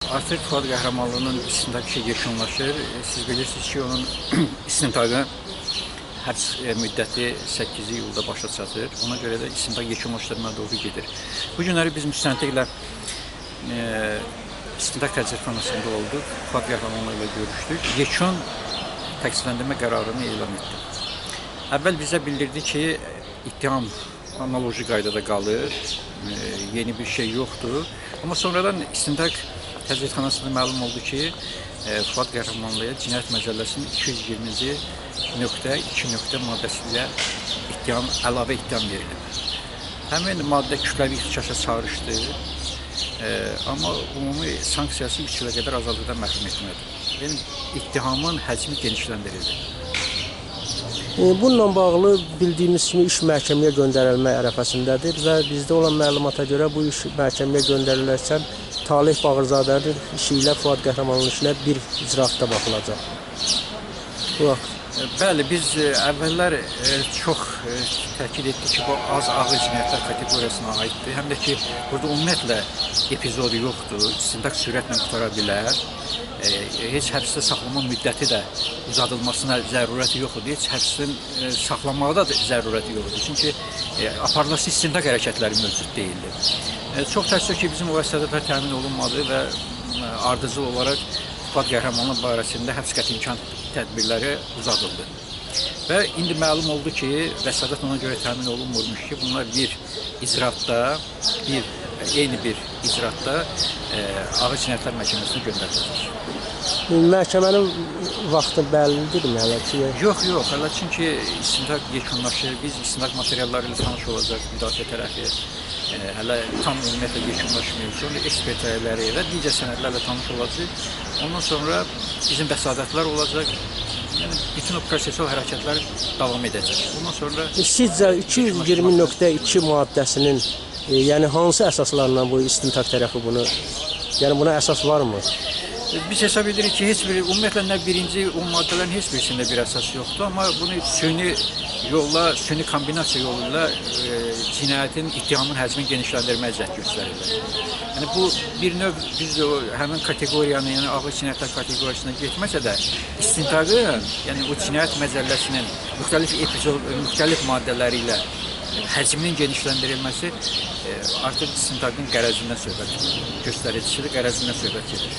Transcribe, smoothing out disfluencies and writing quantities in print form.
Artıq Fuad Qəhrəmanlının istintaq işi yekunlaşır. Siz bilirsiniz ki, onun istintaqı həbs müddəti 8 iyulda başa çatır. Ona görə də istintaq yekunlaşdırmaya doğru gedir. Bu günləri biz müstəntiqlə istintaq təcridxanasında olduq. Fuad Qəhrəmanlı ilə görüşdük. Yekun təqsirləndirmə qərarını elan etdi. Əvvəl bizə bildirdi ki, ittiham analoji qaydada qalır, yeni bir şey yoxdur. Amma sonradan istintaq təcridxanasında məlum oldu ki, Fuad Qəhrəmanlıya Cinayət Məcəlləsinin 220-ci nöqtə maddəsi ilə əlavə ittiham verilib. Həmin maddə kütləvi ixtişaşa çağırışdır, amma ümumi sanksiyası 3 ilə qədər azadlıqdan məhrum etmədir. Yəni, ittihamın həcmi genişləndirildi. Bununla bağlı bildiyimiz kimi iş məhkəməyə göndərilmə ərəfəsindədir və bizdə olan məlumata görə bu iş məhkəməyə göndərilərkən Talih Bağırzadənin işi ilə Fuad Qəhrəmanlının işinə bir icraatda baxılacaq. Bəli, biz əvvəllər çox təkid etdik ki, bu az ağır cinayətlər kateqoriyasına aiddir. Həm də ki, burada ümumiyyətlə epizod yoxdur, istintaq sürətlə qutara bilər. Heç həbsdə saxlama müddəti də uzadılmasına zərurəti yoxdur, heç həbsdən saxlamaqda da zərurəti yoxdur. Çünki aparılası istintaq hərəkətləri mövcud deyildir. Çox təəssüf ki, bizim o vəsatətlər təmin olunmadı və ardıcıl olaraq Fuad Qəhrəmanlı barəsində həbs qəti imkan tədbirləri uzadıldı. Və indi məlum oldu ki, vəsatət ona görə təmin olunmurmuş ki, bunlar eyni bir icraatda Ağır Cinayətlər Məhkəməsinə göndəriləcək. Məhkəmənin vaxtı bəllidirmi hələ ki? Yox, hələ çünki istintaq yekunlaşır, biz istintaq materialları ilə tanış olacaq müdafiə tərəfi. Hələ tam ümumiyyətlə yekunlaşmıyor. Sonra ekspertləri və digər sənədlərlə tanış olacaq. Ondan sonra bizim vəsadətlər olacaq. Yəni, bütün o prosessual hərəkətlər davam edəcək. Ondan sonra... Sizcə 220.2 maddəsinin yəni hansı əsaslarla bu istintaq tərəfi bunu, yəni buna əsas varmı? Biz hesab edirik ki, ümumiyyətlə nə birinci o maddələrin heç birisində bir əsas yoxdur, amma bunu süni kombinasiya yolu ilə cinayətin, ittihamın həcmini genişləndirməyə cəhd göstərirlər. Yəni, bu bir növ biz həmin kateqoriyanı, yəni ağır cinayətlər kateqoriyasına getməsə də, istintaqın, yəni o cinayət məcəlləsinin müxtəlif maddələri ilə həcminin genişləndirilməsi artıq istintaqın qərəzindən söhbət göstəricisidir, qərəzindən söhbət gedir.